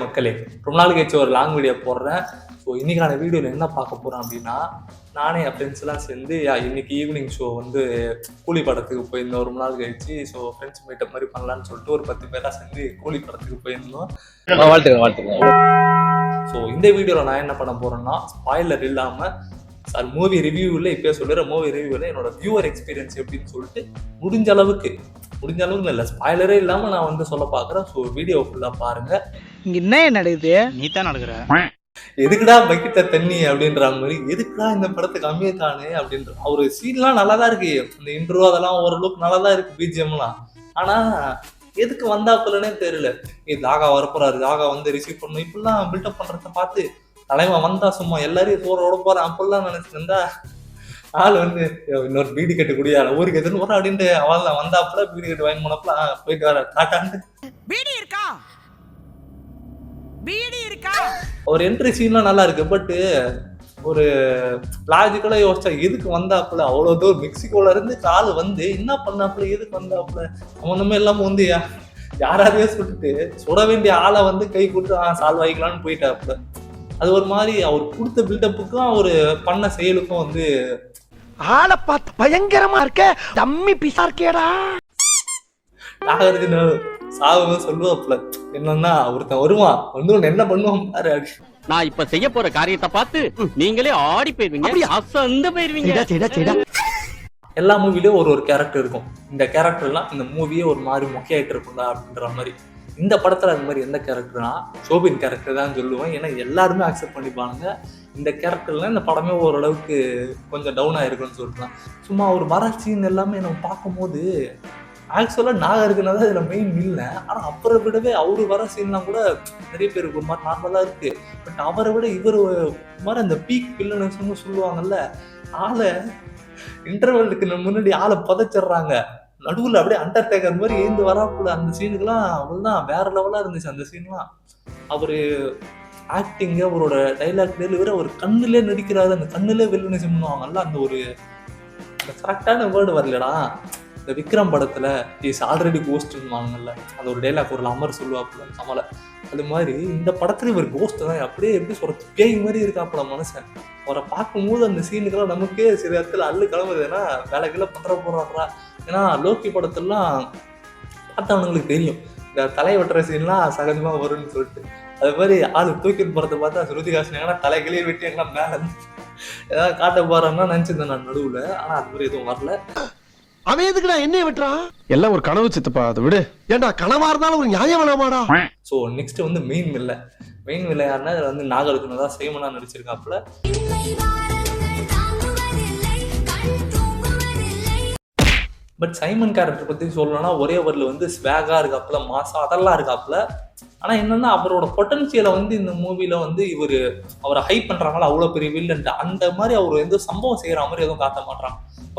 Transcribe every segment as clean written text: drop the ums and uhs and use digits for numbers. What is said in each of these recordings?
மக்களே, ரொம்ப நாள் கழிச்சு ஒரு லாங் வீடியோ போடுறேன். ஸோ இன்னைக்கான வீடியோவில் என்ன பார்க்க போகிறோம் அப்படின்னா, நானே என் ஃப்ரெண்ட்ஸ் எல்லாம் சேர்ந்து இன்னைக்கு ஈவினிங் ஷோ வந்து கூலி படத்துக்கு போயிருந்தோம். ரொம்ப நாள் கழிச்சு. ஸோ ஃப்ரெண்ட்ஸ் மீட்டப் மாதிரி பண்ணலான்னு சொல்லிட்டு ஒரு 10 பேராக சேர்ந்து கூலி படத்துக்கு போயிருந்தோம். வாழ்த்துக்கிறேன். ஸோ இந்த வீடியோவில் நான் என்ன பண்ண போகிறேன்னா, ஸ்பாயிலர் இல்லாமல் மூவி ரிவ்யூவில் இப்போ சொல்லுற மூவி ரிவ்யூவில் என்னோட வியூவர் எக்ஸ்பீரியன்ஸ் எப்படின்னு சொல்லிட்டு முடிஞ்ச அளவுக்கு இல்லை, ஸ்பாயிலரே இல்லாமல் நான் வந்து சொல்ல பார்க்குறேன். ஸோ வீடியோ ஃபுல்லாக பாருங்கள். இங்க என்ன நடக்குது? நீ தான் நடக்கிற. எதுக்குடா பக்கெட்ட தண்ணி அப்படின்ற மாதிரி, எதுக்குடா இந்த படத்துக்கு அமீர்கானு அப்படின்ற ஒரு சீன்லாம் நல்லா தான் இருக்கு. இந்த இன்ட்ரோ அதெல்லாம் ஓரளவுக்கு நல்லா தான் இருக்கு, பிஜிஎம்லாம். ஆனா எதுக்கு வந்தாப்புலன்னே தெரியல. தாகா வரப்போறாரு, தாகா வந்து ரிசீவ் பண்ணணும், இப்படிலாம் பில்டப் பண்றத பார்த்து தலைவன் வந்தா சும்மா எல்லாரையும் தோறோட போறான் அப்படிலாம் நினைச்சிருந்தா ஆள் வந்து இன்னொரு பீடி கட்டு குடியா ஊருக்கு எதுன்னு போறான் அப்படின்ட்டு அவள் வந்தாப்புல பீடி கட்டு வாங்கி போனப்பல போயிட்டு வர காட்டாண்டு ஒரு என்ட்ரி சீன்லாம் நல்லா இருக்கு. பட் ஒரு லாஜிக்கலா யோசிச்சா எதுக்கு வந்தாப்புல அவ்வளவு தூரம் மெக்சிகோல இருந்து கால் வந்து என்ன பண்ணாப்புல, எதுக்கு வந்தாப்புல அவனுமே இல்லாம வந்து யாராவே சுட்டுட்டு சுட வேண்டிய ஆளை வந்து கை கொடுத்து சால்வ் ஆகிக்கலான்னு போயிட்டாப்புல. அது ஒரு மாதிரி அவர் கொடுத்த பில்டப்புக்கும் அவர் பண்ண செயலுக்கும் வந்து ஆளை பார்த்து பயங்கரமா இருக்க, தம்மி பிசா இருக்கேடா. நாகர்ஜுன சாவு சொல்லுவாப்புல என்னன்னா, ஒருத்தன் வருவான் வந்து ஒன்னு என்ன பண்ணுவான் பாரு. நான் இப்ப செய்ய போற காரியத்தை பார்த்து நீங்களே ஆடி போயிருவீங்க, அசந்து போயிருவீங்க. எல்லா மூவிலயும் ஒரு கேரக்டர் இருக்கும். இந்த கேரக்டர்லாம் இந்த மூவியே ஒரு மாதிரி மொக்கையாயிட்டு இருக்கும்டா அப்படின்ற மாதிரி. இந்த படத்துல அது மாதிரி எந்த கேரக்டர்னா ஷோபின் கேரக்டர் தான் சொல்லுவேன். ஏன்னா எல்லாருமே அக்செப்ட் பண்ணிப்பானுங்க. இந்த கேரக்டர்லாம் இந்த படமே ஓரளவுக்கு கொஞ்சம் டவுன் ஆயிருக்குன்னு சொல்லலாம். சும்மா ஒரு வர சீன் எல்லாமே நம்ம பார்க்கும்போது ஆக்சுவலா நாகர்ஜுனா தான் இதுல மெயின் இல்லை. ஆனா அப்புறம் விடவே அவரு வர சீன்லாம் கூட நிறைய பேருக்கு ஒரு மாதிரி நார்மலா இருக்கு. பட் அவரை விட இவர் மாதிரி அந்த பீக் வில்லன்னு சொல்லுவாங்கல்ல, ஆளை இன்டர்வெலுக்கு முன்னாடி ஆளை புதைச்சிடுறாங்க. நடுவில் அப்படியே அண்டர்டேக்கர் மாதிரி ஏந்து வராப்புல. அந்த சீனுக்கெல்லாம் அவ்வளவுதான் வேற லெவலா இருந்துச்சு. அந்த சீன்லாம் அவரு ஆக்டிங்க, அவரோட டைலாக் டெலிவரி, அவர் கண்ணுலே நடிக்கிறாரு. அந்த கண்ணுலே வில்லன்னு பண்ணுவாங்கல்ல, அந்த ஒரு கரெக்டான வேர்டு வரலடா. இந்த விக்ரம் படத்துல இஸ் ஆல்ரெடி கோஸ்ட்வாங்கல்ல, அது ஒரு டைலாக் ஒரு அமர் சொல்லுவாப்புல கமலை. அது மாதிரி இந்த படத்துல இவர் கோஸ்ட் தான். அப்படியே எப்படி சொல்ற பேய் மாதிரி இருக்காப்புல மனுஷன். அவரை பார்க்கும்போது அந்த சீனுக்கெல்லாம் நமக்கே சில இடத்துல அள்ளு கிளம்புது. ஏன்னா வேலைக்குள்ள பண்ற போறாங்களா. ஏன்னா லோக்கி படத்துலாம் பார்த்தவனுங்களுக்கு தெரியும் இந்த தலை வெட்டுற சீன்லாம் சகஜமா வரும்னு சொல்லிட்டு. அது மாதிரி ஆளு தூக்கிட்டு போறத பார்த்தா ஸ்ருதிஹாசன் தலை கிளியே வெட்டி எல்லாம் மேல ஏதாவது காட்ட போறாங்கன்னா நினைச்சிருந்தேன் நான் நடுவுல. ஆனா அது மாதிரி எதுவும் வரல. அவன் எதுக்குடா என்னைய வெட்டுறான்? எல்லாம் ஒரு கனவு சித்தப்பா, அதை விடு. ஏன்டா கனவா இருந்தாலும் ஒரு நியாயம் வேணாமாடா? ஸோ நெக்ஸ்ட் வந்து மெயின் வில்ல யாருன்னா இதுல வந்து நாகார்ஜுனா தான் சேமனா நடிச்சிருக்காப்புல. பட் சைமன் கேரக்டர் பத்தி சொல்லணும்னா ஒரே வரல வந்து ஸ்வேகா இருக்காப்புல, மாசா அதெல்லாம் இருக்காப்புல. ஆனா என்னன்னா அவரோட பொட்டன்சியலை வந்து இந்த மூவில வந்து அவரை ஹைப் பண்றாங்களா, அவ்வளவு பெரிய வில்லன்ட்டு அந்த மாதிரி அவர் எந்த சம்பவம் செய்யற மாதிரி எதுவும் காட்ட மாட்டான்.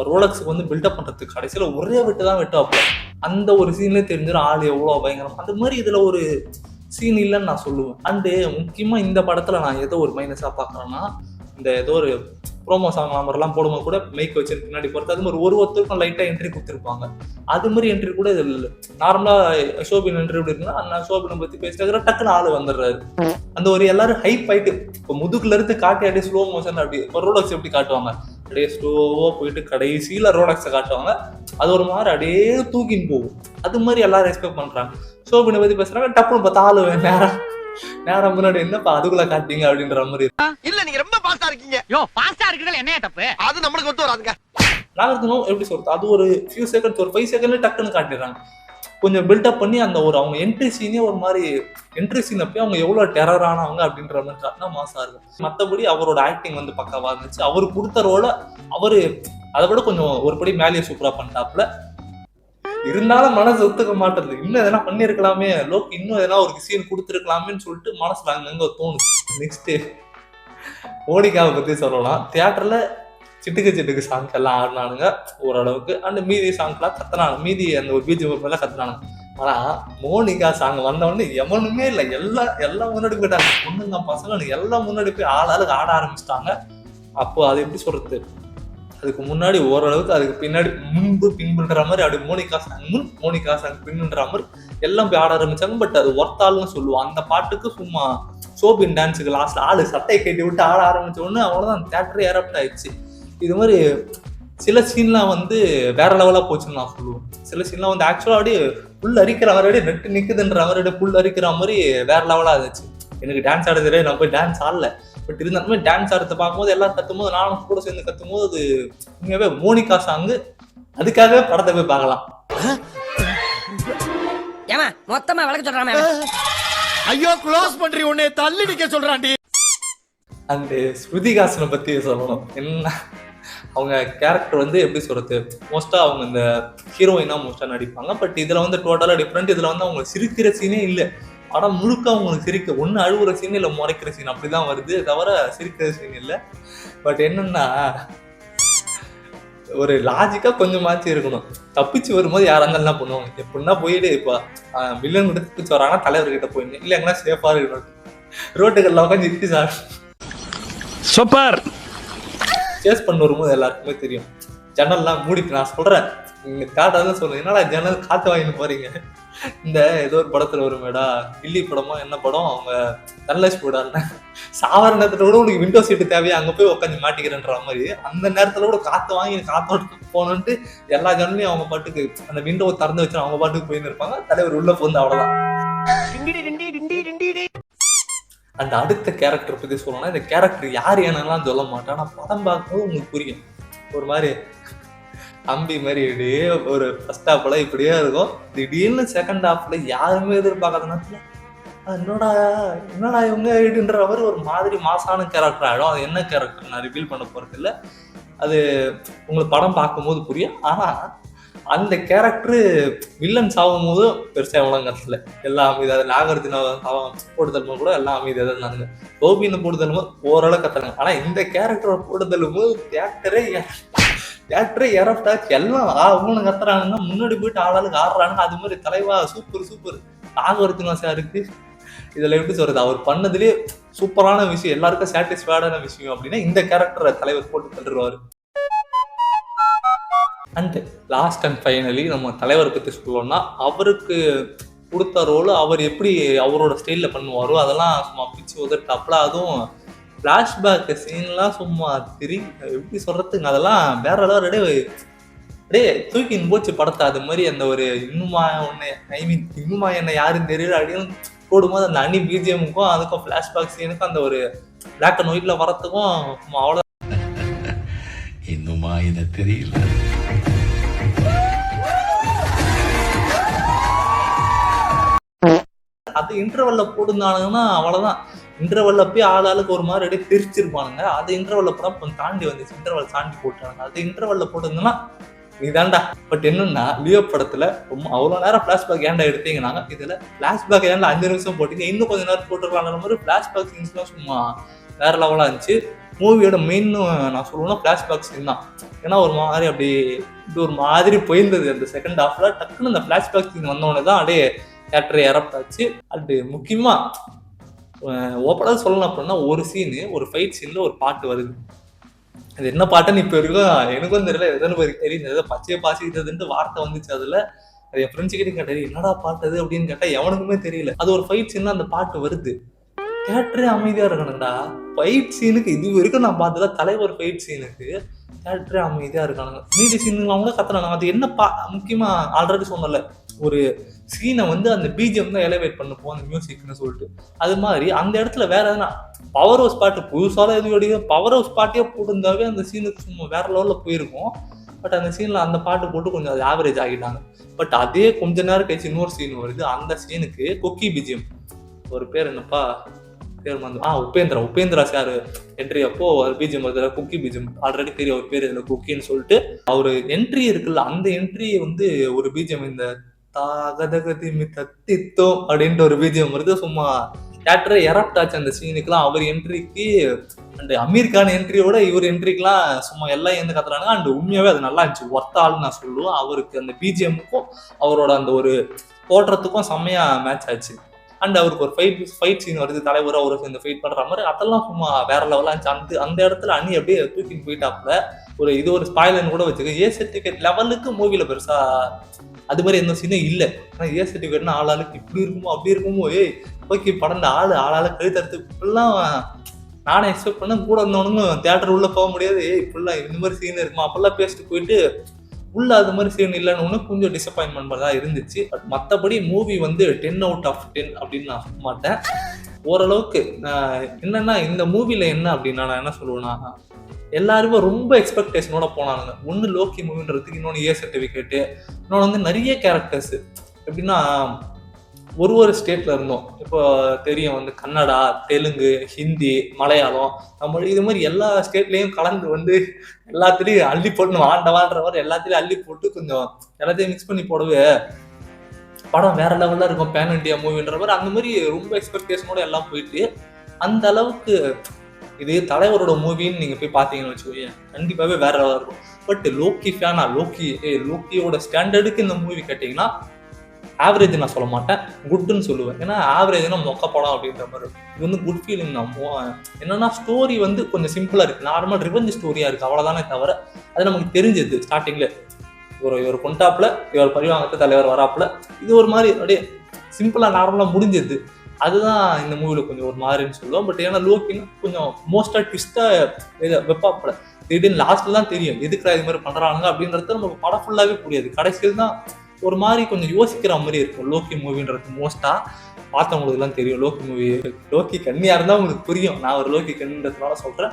ரோலக்ஸுக்கு வந்து பில்டப் பண்றதுக்கு கடைசியில ஒரே தான் வெட்டுவாப்புல. அந்த ஒரு சீன்லேயே தெரிஞ்சிடும் ஆள் எவ்வளவு பயங்கரம். அந்த மாதிரி இதுல ஒரு சீன் இல்லைன்னு நான் சொல்லுவேன். அண்டு முக்கியமா இந்த படத்துல நான் ஏதோ ஒரு மைனஸா பாக்குறேன்னா, இந்த ஏதோ ஒரு ப்ரோமோ சாங் மாதிரிலாம் போடும்போது கூட மைக் வச்சு பின்னாடி போகிறது, அது மாதிரி ஒருத்தருக்கும் லைட்டாக என்ட்ரி கொடுத்துருப்பாங்க. அது மாதிரி என்ட்ரி கூட இது இல்லை. நார்மலாக ஷோபின் என்ட்ரி எப்படி இருக்குன்னா, நான் ஷோபினை பற்றி பேசிட்டு டக்குன்னு ஆள் வந்துடுறாரு. அந்த ஒரு எல்லாரும் ஹைப் ஆயிட்டு இப்போ முதுகுல இருந்து காட்டி அப்படியே ஸ்லோ மோஷன் அப்படி ரோலக்ஸ் எப்படி காட்டுவாங்க, அப்படியே ஸ்லோவாக போயிட்டு கடைசியில் ரோலக்ஸை காட்டுவாங்க. அது ஒரு மாதிரி அப்படியே தூக்கின்னு போகும். அது மாதிரி எல்லாரும் எக்ஸ்பெக்ட் பண்ணுறாங்க. ஷோபினை பற்றி பேசுகிறாங்க, டப்புன்னு பார்த்தா ஆளு நேரம் முன்னாடி என்னப்பா அதுக்குள்ள காட்டிங்க அப்படின்ற மாதிரி. இல்ல நீங்க ரொம்ப பாஸ்டா இருக்கீங்க. பாஸ்டா இருக்கிறதுல என்ன தப்பு? அது நம்மளுக்கு ஒத்து வராதுங்க. நாகர்ஜுனும் எப்படி சொல்றது, அது ஒரு ஃபியூ செகண்ட்ஸ், ஒரு 5 செகண்ட்ல டக்குன்னு காட்டிடுறாங்க. கொஞ்சம் பில்டப் பண்ணி அந்த ஒரு அவங்க என்ட்ரி சீனே ஒரு மாதிரி என்ட்ரி சீன் அப்பயே அவங்க எவ்வளவு டெரர் ஆனவங்க அப்படின்ற மாதிரி காட்டினா மாசா இருக்கும். மற்றபடி அவரோட ஆக்டிங் வந்து பக்காவா இருந்துச்சு. அவரு கொடுத்த ரோல அதை விட கொஞ்சம் ஒரு படி மேலேயே சூப்பரா பண்ணிட்டாப்புல. இருந்தாலும் மனசு ஒத்துக்க மாட்டேது. இன்னும் எதனா பண்ணிருக்கலாமே, லோக் இன்னும் எதனா ஒரு சீன் கொடுத்துருக்கலாமேன்னு சொல்லிட்டு மனசுல அங்கங்க தோணுது. நெக்ஸ்ட் மோனிகாவை பத்தி சொல்லலாம். தியேட்டர்ல சிட்டுக்கு சாங்ஸ் எல்லாம் ஆடினானுங்க ஓரளவுக்கு. அண்ட் மீதி சாங்ஸ்லாம் கத்துனாங்க, மீதி அந்த ஒரு பிஜிஎம் எல்லாம் கத்துனானுங்க. ஆனா மோனிகா சாங் வந்தவொடனே எவனுமே இல்லை, எல்லாம் முன்னாடி போயிட்டாங்க. பொண்ணுங்க பசங்க எல்லாம் முன்னாடி போய் ஆளாளுக்கு ஆட ஆரம்பிச்சிட்டாங்க. அப்போ அது எப்படி சொல்றது, அதுக்கு முன்னாடி ஓரளவுக்கு, அதுக்கு பின்னாடி முன்பு பின்புன்ற மாதிரி அப்படி மோனிகா சாங் முன் மோனிகா சாங் பின்னுன்ற மாதிரி எல்லாம் போய் ஆட ஆரம்பிச்சாங்க. பட் அது ஒர்த்தாலும் சொல்லுவோம். அந்த பாட்டுக்கு சும்மா சோபின் டான்ஸுக்கு லாஸ்ட்ல ஆளு சட்டையை கட்டி விட்டு ஆட ஆரம்பிச்ச உடனே அவ்வளவுதான் தியேட்டரே எரப்ட் ஆயிடுச்சு. இது மாதிரி சில சீன்லாம் வந்து வேற லெவலா போச்சுன்னு நான் சொல்லுவேன். சில சீன்லாம் வந்து ஆக்சுவலா அப்படியே புல் அரிக்கிற மாதிரி நெட்டு நிக்குதுன்ற மாதிரி புல் அரிக்கிற மாதிரி வேற லெவலா இருந்துச்சு. எனக்கு டான்ஸ் ஆட தெரியாது, நான் போய் டான்ஸ் ஆடல. பட் இருந்தாலுமே டான்ஸ் ஆடுறத பார்க்கும்போது எல்லாரும் கத்தும்போது நானும் கூட சேர்ந்து கத்தும்போது அது உண்மையாவே மோனிகா சாங்கு. அதுக்காகவே படத்தை போய் பார்க்கலாம். ஏமா மொத்தமா விளக்க சொல்றானே. ஐயோ க்ளோஸ் பண்றீ, உன்னை தள்ளி நிக்க சொல்றான்டி. அந்த ஸ்ருதிஹாசனை பத்தி சொல்லணும். என்ன அவங்க கேரக்டர் வந்து எப்படி சொல்றது, மோஸ்டா அவங்க இந்த ஹீரோயினா மோஸ்டா நடிப்பாங்க. பட் இதுல வந்து டோட்டலா டிஃப்ரெண்ட். இதுல வந்து அவங்க சிரிக்கிற சீனே இல்லை. படம் முழுக்க அவங்களுக்கு சிரிக்க ஒண்ணு அழுகுற சீன் இல்லை முறைக்கிற சீன் அப்படிதான் வருது, தவிர சிரிக்கிற சீன் இல்லை. பட் என்னன்னா ஒரு லாஜிக்கா கொஞ்சமாச்சு இருக்கணும். தப்பிச்சு வரும்போது யாரா இருந்தாலும் என்ன பண்ணுவாங்க, எப்படின்னா போயிட்டு இப்போ வில்லன் கிட்ட தப்பிச்சு வராங்கன்னா தலைவர்கிட்ட போயிடணும், இல்லை எங்கன்னா சேஃபா இருக்கணும். ரோட்டுகள்ல உட்காந்து இருக்கு சார் சூப்பர் சேஸ் பண்ண வரும்போது எல்லாருக்குமே தெரியும். ஜன்னல்லாம் மூடிட்டு நான் சொல்றேன், நீங்க காட்டாதான் சொல்றேன், என்னடா ஜன்னல் காத்து வாங்கிட்டு போறீங்க. இந்த ஏதோ ஒரு படத்துல வருமேடா, கில்லி படமா என்ன படம், அவங்க தனலட்சுமி போடாருன்னா சாவர நேரத்துல கூட உனக்கு விண்டோ சீட்டு தேவையா, அங்க போய் உட்காந்து மாட்டிக்கிறேன்ற மாதிரி அந்த நேரத்துல கூட காத்து வாங்கி காத்தோட போனோன்ட்டு எல்லா ஜன்னலையும் அவங்க பாட்டுக்கு அந்த விண்டோவை திறந்து வச்சு அவங்க பாட்டுக்கு போயின்னு இருப்பாங்க. தலைவர் உள்ள போந்து அவ்வளவுதான். அந்த அடுத்த கேரக்டர் பத்தி சொல்லணும்னா, இந்த கேரக்டர் யார் என்னெல்லாம் சொல்ல மாட்டேன். ஆனா படம் பார்க்கும்போது உங்களுக்கு புரியும். ஒரு மாதிரி தம்பி மாதிரி இப்படியே ஒரு ஃபர்ஸ்ட் ஹாஃப்ல இப்படியே இருக்கும். திடீர்னு செகண்ட் ஹாஃப்ல யாருமே எதிர்பார்க்காத நேரத்துல என்னடா இவங்க அப்படின்ற மாதிரி ஒரு மாதிரி மாசான கேரக்டர் ஆயிடும். அது என்ன கேரக்டர் நான் ரிவீல் பண்ண போறது இல்லை, அது உங்களுக்கு படம் பார்க்கும்போது புரியும். ஆனா அந்த கேரக்டர் வில்லன் சாகும் போது பெருசா உலகத்துல எல்லாம் அமைதி. நாகார்ஜுன போடுதல் கூட எல்லாம் அமைதியாக தான் இருந்தாங்க. கோபின்னு போடுதல் போது ஓரளவு கத்துறாங்க. ஆனா இந்த கேரக்டரை போடுதல் போது தியேட்டரே எரப்டாச்சு. எல்லாம் அவங்களும் கத்துறானுங்க, முன்னாடி போயிட்டு ஆளாளுக்கு ஆடுறானுங்க. அது மாதிரி தலைவா சூப்பர் நாகார்ஜுன சாருக்கு இதுல எப்படி சொல்றது, அவர் பண்ணதுலேயே சூப்பரான விஷயம், எல்லாருக்கும் சாட்டிஸ்ஃபைடான விஷயம் அப்படின்னா இந்த கேரக்டரை தலைவர் போட்டு தள்ளுவாரு. அண்ட் லாஸ்ட் அண்ட் ஃபைனலி நம்ம தலைவரை பத்தி சொல்லணும்னா, அவருக்கு கொடுத்த ரோல் அவர் எப்படி அவரோட ஸ்டைல்ல பண்ணுவாரோ அதெல்லாம் சும்மா பிச்சு உதட்டாப்ல. அதுவும் பிளாஷ்பேக் சீன்லாம் சும்மா எப்படி சொல்றதுங்க, அதெல்லாம் வேற அளவு தூக்கின்னு போச்சு படத்தை. அது மாதிரி அந்த ஒரு இன்னுமா என்ன யாருன்னு தெரியல அப்படின்னு போடும்போது அந்த அணி பிஜிஎமுக்கும் அதுக்கும் பிளாஷ்பேக் சீனுக்கும் அந்த ஒரு பிளாக் அண்ட் ஒயிட்ல வரத்துக்கும் அவ்வளோ இன்னுமா இதை தெரியல. அது இன்டர்வல்ல போட்டுருந்தானுங்கன்னா அவ்வளவுதான். இன்டர்வல்ல போய் ஆளாளுக்கு ஒரு மாதிரி அப்படியே பிரிச்சிருப்பானுங்க. அது இன்டர்வல்ல படம் கொஞ்சம் தாண்டி வந்துச்சு, இன்டர்வல் தாண்டி போட்டாங்க. அது இன்டர்வல்ல போட்டிருந்தோம்னா நீதான்டா. பட் என்னன்னா லியோ படத்துல ரொம்ப அவ்வளவு நேரம் பிளாஷ்பேக் ஏன்டா எடுத்தீங்கன்னாங்க, இதுல பிளாஷ்பேக் ஏன்டா 5 நிமிஷம் போட்டீங்க, இன்னும் கொஞ்சம் நேரம் போட்டுருக்காங்க மாதிரி பிளாஷ்பேக் சீன்ஸ்லாம் சும்மா வேற லெவலா இருந்துச்சு. மூவியோட மெயின் நான் சொல்லணும்னா பிளாஷ்பேக் சீன் தான். ஏன்னா ஒரு மாதிரி அப்படி இது ஒரு மாதிரி போயிருந்தது அந்த செகண்ட் ஹாஃப்ல. டக்குன்னு அந்த பிளாஷ்பேக் சீன் வந்தோடனே தான் அப்படியே தியேட்டரை எரப்டாச்சு. அது முக்கியமா ஓப்பனாக சொல்லணும் அப்படின்னா, ஒரு ஃபைட் சீன்ல ஒரு பாட்டு வருது. அது என்ன பாட்டுன்னு இப்போ வரைக்கும் எனக்கும் தெரியல, எத்தனை பேருக்கு தெரியும். ஏதோ பச்சையை பாசிக்கிட்டதுன்ட்டு வார்த்தை வந்துச்சு அதுல. அது என் ஃப்ரெண்ட்ஸு கிட்ட கேட்டாரு என்னடா பாட்டு அது அப்படின்னு கேட்டா எவனுக்குமே தெரியல. அது ஒரு ஃபைட் சீன்ல அந்த பாட்டு வருது. தியேட்டரே அமைதியா இருக்கணும்டா. ஃபைட் சீனுக்கு இது வரைக்கும் நான் பார்த்ததுல தலைவர் ஃபைட் சீனுக்கு தியேட்டரே அமைதியா இருக்கானுங்க. மீதி சீனுங்களாம் கூட கத்துறாங்க. அது என்ன முக்கியமா ஆல்ரெடி சொன்னல, ஒரு சீனை வந்து அந்த பிஜிஎம் தான் எலிவேட் பண்ணுப்போம் அந்த மியூசிக்னு சொல்லிட்டு. அது மாதிரி அந்த இடத்துல வேற எதுனா பவர் ஹவுஸ் பாட்டு புதுசால எதுவோடைய பவர் ஹவுஸ் பாட்டே போட்டிருந்தாவே அந்த சீனுக்கு சும்மா வேற லெவல்ல போயிருக்கும். பட் அந்த சீன்ல அந்த பாட்டு போட்டு கொஞ்சம் அது ஆவரேஜ் ஆகிட்டாங்க. பட் அதே கொஞ்ச நேரம் கழிச்சு இன்னொரு சீன் வருது. அந்த சீனுக்கு கொக்கி பிஜிஎம், ஒரு பேர் என்னப்பா பேர் வந்து உபேந்திரா சார் என்ட்ரி அப்போ பிஜிஎம் வருது, குக்கி பிஜிஎம் ஆல்ரெடி தெரியும் அவர் பேர் இதுல குக்கின்னு சொல்லிட்டு. அவரு என்ட்ரி இருக்குல்ல, அந்த என்ட்ரி வந்து ஒரு பிஜிஎம் இந்த தாகதகதிமி தத்தித்தோம் அப்படின்ட்டு ஒரு பிஜிஎம் வருது. சும்மா தியேட்டரை எரப்ட் ஆச்சு அந்த சீனுக்குலாம். அவர் என்ட்ரிக்கு அண்ட் அமீர் கான் என்ட்ரியோட இவர் என்ட்ரிக்கெல்லாம் சும்மா எல்லாம் எந்த கத்துறாங்க. அண்ட் உண்மையாவே அது நல்லா இருந்துச்சு, ஒர்த்தாள்னு நான் சொல்லுவேன். அவருக்கு அந்த பிஜிஎம்முக்கும் அவரோட அந்த ஒரு தோற்றத்துக்கும் செம்மையா மேட்ச் ஆச்சு. அண்ட் அவருக்கு ஒரு ஃபைட் சீன் வருது, தலைவர் அவருக்கு இந்த ஃபைட் பண்ற மாதிரி. அதெல்லாம் சும்மா வேற லெவலா இருந்துச்சு. அந்த இடத்துல அணி அப்படியே தூக்கிட்டு போயிட்டாப்புல. இது ஒரு ஸ்பாயிலர்னு கூட வச்சுக்க, ஏ சர்டிஃபிகேட் லெவலுக்கு மூவில பெருசா அது மாதிரி எந்த சீனும் இல்லை. ஆனா ஏ சர்டிஃபிகேட்னா ஆளாளுக்கு இப்படி இருக்குமோ அப்படி இருக்குமோ, ஓகே படம் ஆளாளு கழுத்தறுத்து இப்படிலாம் நானே எக்ஸ்பெக்ட் பண்ண. கூட இருந்தவனுங்க தியேட்டர் உள்ள போக முடியாது, இப்படிலாம் இந்த மாதிரி சீன் இருக்குமா அப்பெல்லாம் பேசிட்டு போயிட்டு உள்ள அது மாதிரி சீன் இல்லைன்னு கொஞ்சம் டிசப்பாயின்மெண்ட் தான் இருந்துச்சு. பட் மற்றபடி மூவி வந்து 10 out of 10 அப்படின்னு நான் சொல்ல மாட்டேன். ஓரளவுக்கு என்னன்னா இந்த மூவில என்ன அப்படின்னா நான் என்ன சொல்லுவேன்னா, எல்லாருமே ரொம்ப எக்ஸ்பெக்டேஷனோட போனானுங்க. ஒன்று லோக்கி மூவின்றதுக்கு, இன்னொன்று ஏ சர்டிஃபிகேட்டு, இன்னொன்று வந்து நிறைய கேரக்டர்ஸ். எப்படின்னா ஒரு ஸ்டேட்ல இருந்தோம். இப்போ தெரியும் வந்து கன்னடா, தெலுங்கு, ஹிந்தி, மலையாளம், தமிழ், இது மாதிரி எல்லா ஸ்டேட்லயும் கலந்து வந்து எல்லாத்துலயும் அள்ளி போட்டு ஆண்டவான்ற மாதிரி எல்லாத்துலயும் அள்ளி போட்டு கொஞ்சம் எல்லாத்தையும் மிக்ஸ் பண்ணி போடவே படம் வேற லெவல்ல இருக்கும். பேன் இண்டியா மூவின்ற மாதிரி அந்த மாதிரி ரொம்ப எக்ஸ்பெக்டேஷனோட எல்லாம் போயிட்டு, அந்த அளவுக்கு இது தலைவரோட மூவின்னு நீங்க போய் பாத்தீங்கன்னு வச்சுக்கோங்க, கண்டிப்பாவே வேற லெவலா இருக்கும். பட் லோக்கி ஃபேனா, லோக்கியோட ஸ்டாண்டர்டுக்கு இந்த மூவி கேட்டீங்கன்னா ஆவரேஜ் நான் சொல்ல மாட்டேன், குட்னு சொல்லுவேன். ஏன்னா ஆவரேஜ்னா மொக்க படம் அப்படின்ற மாதிரி இருக்கும். இது வந்து குட் ஃபீலிங் தான். என்னன்னா ஸ்டோரி வந்து கொஞ்சம் சிம்பிளா இருக்கு, நார்மல் ரிவெஞ்ச் ஸ்டோரியா இருக்கு, அவ்வளவுதானே தவிர அது நமக்கு தெரிஞ்சது. ஸ்டார்டிங்ல இவர் கொண்டாப்புல, இவர் பரிவாங்கத்து தலைவர் வராப்புல, இது ஒரு மாதிரி அப்படியே சிம்பிளா நார்மலா முடிஞ்சது. அதுதான் இந்த மூவில கொஞ்சம் ஒரு மாதிரின்னு சொல்லுவோம். பட் ஏன்னா லோக்கின்னு கொஞ்சம் மோஸ்டா ட்விஸ்டா வெப்பாப்புல, திடீர்னு லாஸ்ட்ல தான் தெரியும் எதுக்குறா இது மாதிரி பண்றாங்க அப்படின்றது. நமக்கு படம் ஃபுல்லாவே புரியாது, கடைசியில் தான் ஒரு மாதிரி கொஞ்சம் யோசிக்கிற மாதிரி இருக்கும் லோக்கி மூவின்றது. மோஸ்டா பார்த்தவங்களுக்கு எல்லாம் தெரியும் லோக்கி மூவி. லோக்கி கண்ணியா இருந்தா உங்களுக்கு புரியும், நான் ஒரு லோக்கி கண்ணின்றதுனால சொல்றேன்.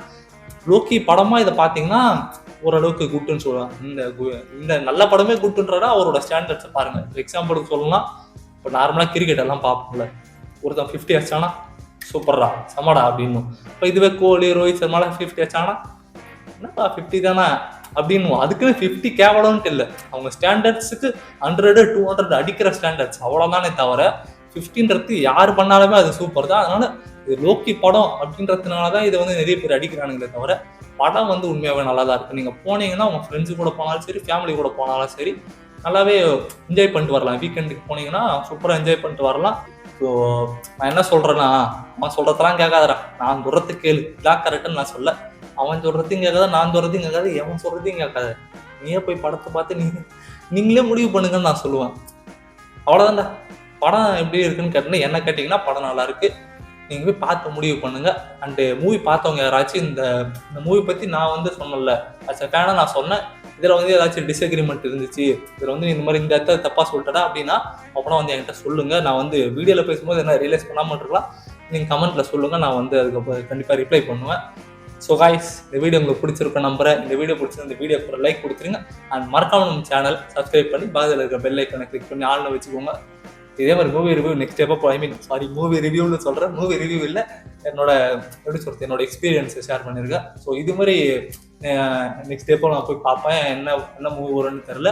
லோக்கி படமா இதை பாத்தீங்கன்னா ஓரளவுக்கு குட்டுன்னு சொல்லுவேன். இந்த நல்ல படமே குட்டுன்றா அவரோட ஸ்டாண்டர்ட்ஸை பாருங்க. எக்ஸாம்பிளுக்கு சொல்லலாம், இப்போ நார்மலா கிரிக்கெட் எல்லாம் பார்ப்போம்ல, ஒருத்தன் 50 அடிச்சானா சூப்பர்ரா சமடா அப்படின்னு. இப்போ இதுவே கோலி, ரோஹித் சர்மாலாம் 50 அடிச்சானா என்னப்பா 50 தானே அப்படின்னு. அதுக்குன்னு 50 கேவலம்ட்டு இல்லை, அவங்க ஸ்டாண்டர்ட்ஸுக்கு 100, 200 அடிக்கிற ஸ்டாண்டர்ட்ஸ் அவ்வளவுதானே தவிர 50ன்றது யாரு பண்ணாலுமே அது சூப்பர் தான். அதனால இது லோக்கி படம் அப்படின்றதுனாலதான் இதை வந்து நிறைய பேர் அடிக்கிறானுங்களே தவிர படம் வந்து உண்மையாவே நல்லா தான் இருக்கு. நீங்க போனீங்கன்னா உங்க ஃப்ரெண்ட்ஸு கூட போனாலும் சரி, ஃபேமிலி கூட போனாலும் சரி, நல்லாவே என்ஜாய் பண்ணிட்டு வரலாம். வீக்கெண்டுக்கு போனீங்கன்னா சூப்பரா என்ஜாய் பண்ணிட்டு வரலாம். ஸோ நான் என்ன சொல்றேன்னா, அவன் சொல்றதெல்லாம் கேட்காதடா, நான் சொல்றதுக்கு கேளு, இதான் கரெக்டுன்னு நான் சொல்ல. அவன் சொல்றதையும் கேட்காத, நான் சொல்றதையும் கேட்காது, எவன் சொல்றதையும் கேட்காது. நீயே போய் படத்தை பார்த்து நீங்களே முடிவு பண்ணுங்கன்னு நான் சொல்லுவேன். அவ்வளோதான்டா. படம் எப்படி இருக்குன்னு கேட்டீங்கன்னா, என்ன கேட்டிங்கன்னா படம் நல்லா இருக்கு, நீங்க போய் பார்த்து முடிவு பண்ணுங்க. அண்டு மூவி பார்த்தவங்க யாராச்சும் இந்த மூவி பத்தி நான் வந்து சொன்னல அஸ் அ ஃபேனா நான் சொன்னேன், இதுல வந்து ஏதாச்சும் டிஸ்அக்ரிமெண்ட் இருந்துச்சு, இதுல வந்து இந்த மாதிரி இந்த இடத்த தப்பா சொல்லிட்டா அப்படின்னா அப்புறம் வந்து என்கிட்ட சொல்லுங்க. நான் வந்து வீடியோல பேசும்போது என்ன ரியலைஸ் பண்ணாம இருக்கலாம், நீங்க கமெண்ட்ல சொல்லுங்க, நான் வந்து அதுக்கு கண்டிப்பா ரிப்ளை பண்ணுவேன். ஸோ காய்ஸ், இந்த வீடியோ உங்களுக்கு பிடிச்சிருக்க நம்புறேன். இந்த வீடியோ பிடிச்சிருந்த இந்த வீடியோக்கு ஒரு லைக் கொடுத்துருங்க. அண்ட் மறக்காம நம்ம சேனல் சப்ஸ்கிரைப் பண்ணி பக்கத்தில் இருக்க பெல் ஐக்கனை கிளிக் பண்ணி ஆன்ல வச்சுக்கோங்க. இதே மாதிரி மூவி ரிவ்யூ நெக்ஸ்ட் எப்போ, மூவி ரிவ்யூன்னு சொல்கிறேன், மூவி ரிவ்யூ இல்லை, என்னோட எப்படி சொல்றது, என்னோட எக்ஸ்பீரியன்ஸை ஷேர் பண்ணியிருக்கேன். ஸோ இது மாதிரி நெக்ஸ்ட் எப்போ நான் போய் பார்ப்பேன், என்ன மூவி வரும்னு தெரில.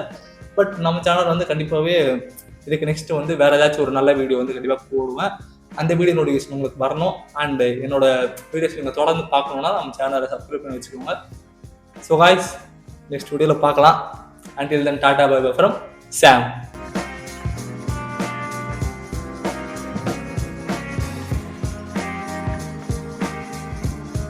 பட் நம்ம சேனல் வந்து கண்டிப்பாகவே இதுக்கு நெக்ஸ்ட் வந்து வேற ஏதாச்சும் ஒரு நல்ல வீடியோ வந்து கண்டிப்பாக போடுவேன். அந்த வீடியோ நோட்டிஃபிகேஷன் உங்களுக்கு வரணும். அண்ட் என்னோட வீடியோஸ் நீங்கள் தொடர்ந்து பார்க்கணுன்னா நம்ம சேனலை சப்ஸ்கிரைப் பண்ணி வச்சுக்கோங்க. ஸோ காய்ஸ், நெக்ஸ்ட் வீடியோவில் பார்க்கலாம். Until then, Tata, bye bye from Sam.